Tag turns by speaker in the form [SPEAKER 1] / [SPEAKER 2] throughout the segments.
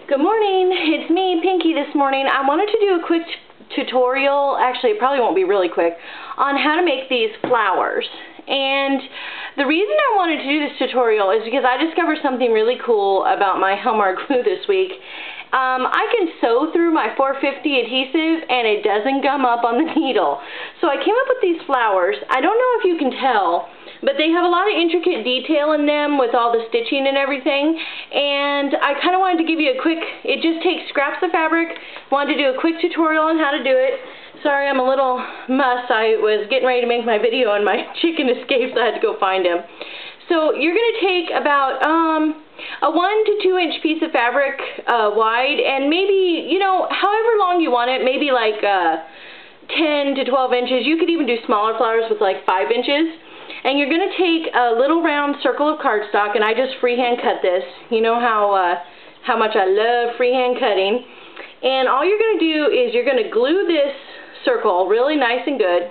[SPEAKER 1] Good morning, it's me, Pinky, this morning. I wanted to do a quick tutorial, actually it probably won't be really quick, on how to make these flowers. And the reason I wanted to do this tutorial is because I discovered something really cool about my Helmar glue this week. I can sew through my 450 adhesive and it doesn't gum up on the needle. So I came up with these flowers. I don't know if you can tell, but they have a lot of intricate detail in them with all the stitching and everything. And I kind of wanted to give you a quick, it just takes scraps of fabric. Wanted to do a quick tutorial on how to do it. Sorry, I'm a little muss. I was getting ready to make my video and my chicken escaped, so I had to go find him. So you're going to take about a 1 to 2 inch piece of fabric wide, and maybe, you know, however long you want it, maybe like 10 to 12 inches. You could even do smaller flowers with like 5 inches. And you're going to take a little round circle of cardstock, and I just freehand cut this. You know how much I love freehand cutting. And all you're going to do is you're going to glue this circle really nice and good,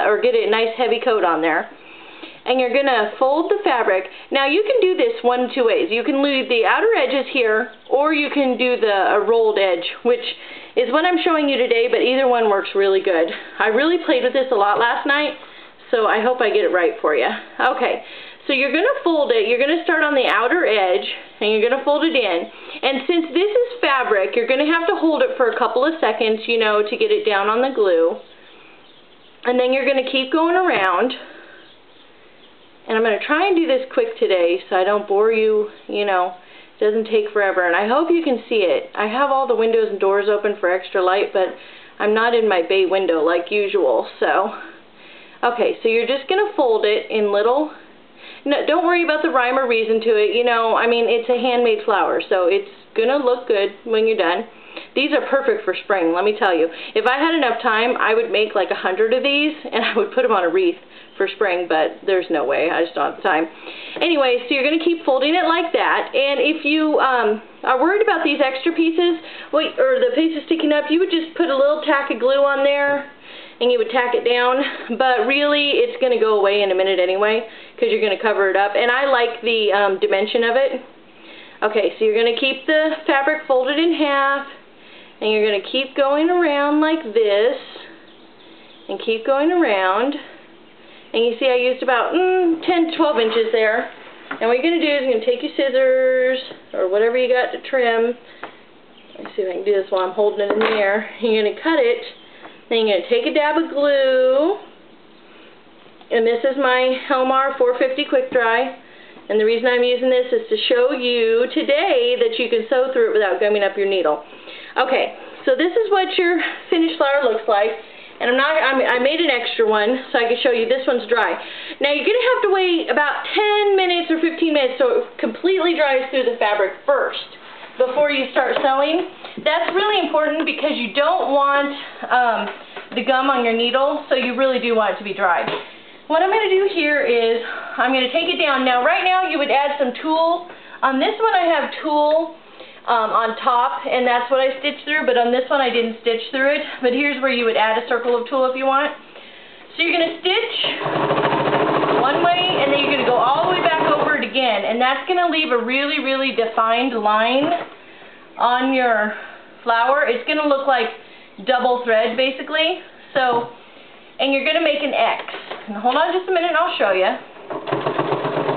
[SPEAKER 1] or get a nice heavy coat on there. And you're going to fold the fabric. Now you can do this one of two ways. You can leave the outer edges here, or you can do the rolled edge, which is what I'm showing you today, but either one works really good. I really played with this a lot last night, so I hope I get it right for you. Okay, so you're going to fold it. You're going to start on the outer edge, and you're going to fold it in. And since this is fabric, you're going to have to hold it for a couple of seconds, you know, to get it down on the glue. And then you're going to keep going around. And I'm going to try and do this quick today so I don't bore you, you know, it doesn't take forever. And I hope you can see it. I have all the windows and doors open for extra light, but I'm not in my bay window like usual, so. Okay, so you're just going to fold it in little, no, don't worry about the rhyme or reason to it, you know, I mean, it's a handmade flower, so it's going to look good when you're done. These are perfect for spring, let me tell you. If I had enough time, I would make like 100 of these, and I would put them on a wreath for spring, but there's no way, I just don't have the time. Anyway, so you're going to keep folding it like that, and if you are worried about these extra pieces, or the pieces sticking up, you would just put a little tack of glue on there, and you would tack it down, but really it's going to go away in a minute anyway, because you're going to cover it up, and I like the dimension of it. Okay, so you're going to keep the fabric folded in half, and you're going to keep going around like this, and keep going around. And you see I used about 10 to 12 inches there. And what you're going to do is you're going to take your scissors, or whatever you got to trim. Let me see if I can do this while I'm holding it in the air. You're going to cut it. Then you're going to take a dab of glue. And this is my Helmar 450 Quick Dry. And the reason I'm using this is to show you today that you can sew through it without gumming up your needle. Okay, so this is what your finished flower looks like. And I made an extra one so I can show you this one's dry. Now you're going to have to wait about 10 minutes or 15 minutes so it completely dries through the fabric first before you start sewing. That's really important because you don't want the gum on your needle, so you really do want it to be dry. What I'm going to do here is I'm going to take it down. Now right now you would add some tulle. On this one I have tulle on top, and that's what I stitched through, but on this one I didn't stitch through it. But here's where you would add a circle of tulle if you want. So you're going to stitch one way, and then you're going to go all the way back over it again, and that's going to leave a really, really defined line on your flower. It's going to look like double thread, basically. So, and you're going to make an X. And hold on just a minute and I'll show you.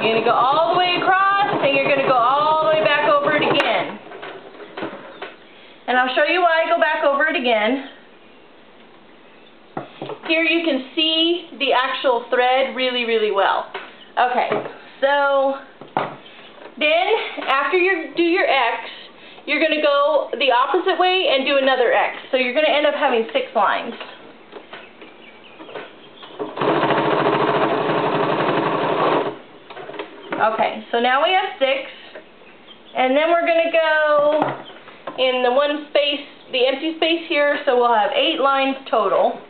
[SPEAKER 1] You're going to go all the way across, and you're going to go all the way back over it again. And I'll show you why I go back over it again. Here you can see the actual thread really, really well. Okay, so then after you do your X, you're going to go the opposite way and do another X. So you're going to end up having 6 lines. Okay, so now we have 6, and then we're going to go in the one space, the empty space here, so we'll have 8 lines total.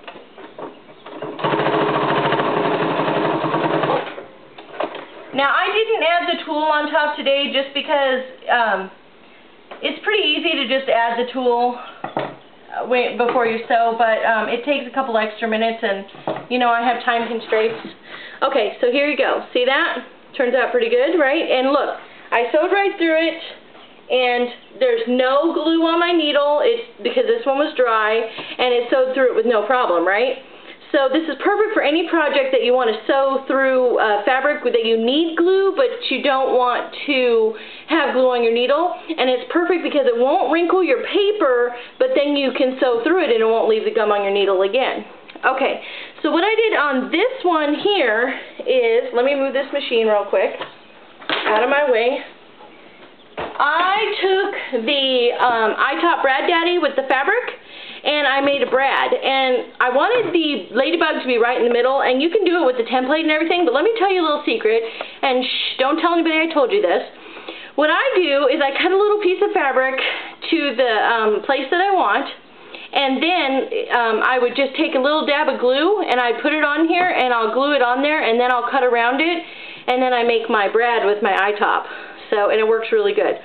[SPEAKER 1] Now I didn't add the tulle on top today just because it's pretty easy to just add the tulle before you sew, but it takes a couple extra minutes, and you know I have time constraints. Okay, so here you go. See that? Turns out pretty good, right? And look, I sewed right through it, and there's no glue on my needle. It's because this one was dry, and it sewed through it with no problem, right? So this is perfect for any project that you want to sew through fabric that you need glue, but you don't want to have glue on your needle. And it's perfect because it won't wrinkle your paper, but then you can sew through it and it won't leave the gum on your needle again. Okay, so what I did on this one here is, let me move this machine real quick out of my way. I took the iTop Brad Daddy with the fabric, and I made a brad, and I wanted the ladybug to be right in the middle, and you can do it with the template and everything, but let me tell you a little secret, and shh, don't tell anybody I told you this. What I do is I cut a little piece of fabric to the place that I want, and then I would just take a little dab of glue, and I'd put it on here, and I'll glue it on there, and then I'll cut around it, and then I make my brad with my iTop. So, and it works really good.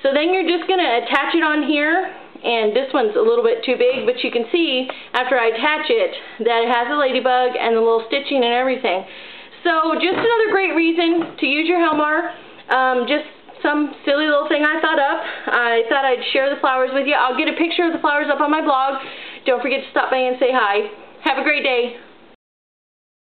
[SPEAKER 1] So then you're just going to attach it on here, and this one's a little bit too big, but you can see after I attach it that it has the ladybug and the little stitching and everything. So just another great reason to use your Helmar. Just some silly little thing I thought up. I thought I'd share the flowers with you. I'll get a picture of the flowers up on my blog. Don't forget to stop by and say hi. Have a great day.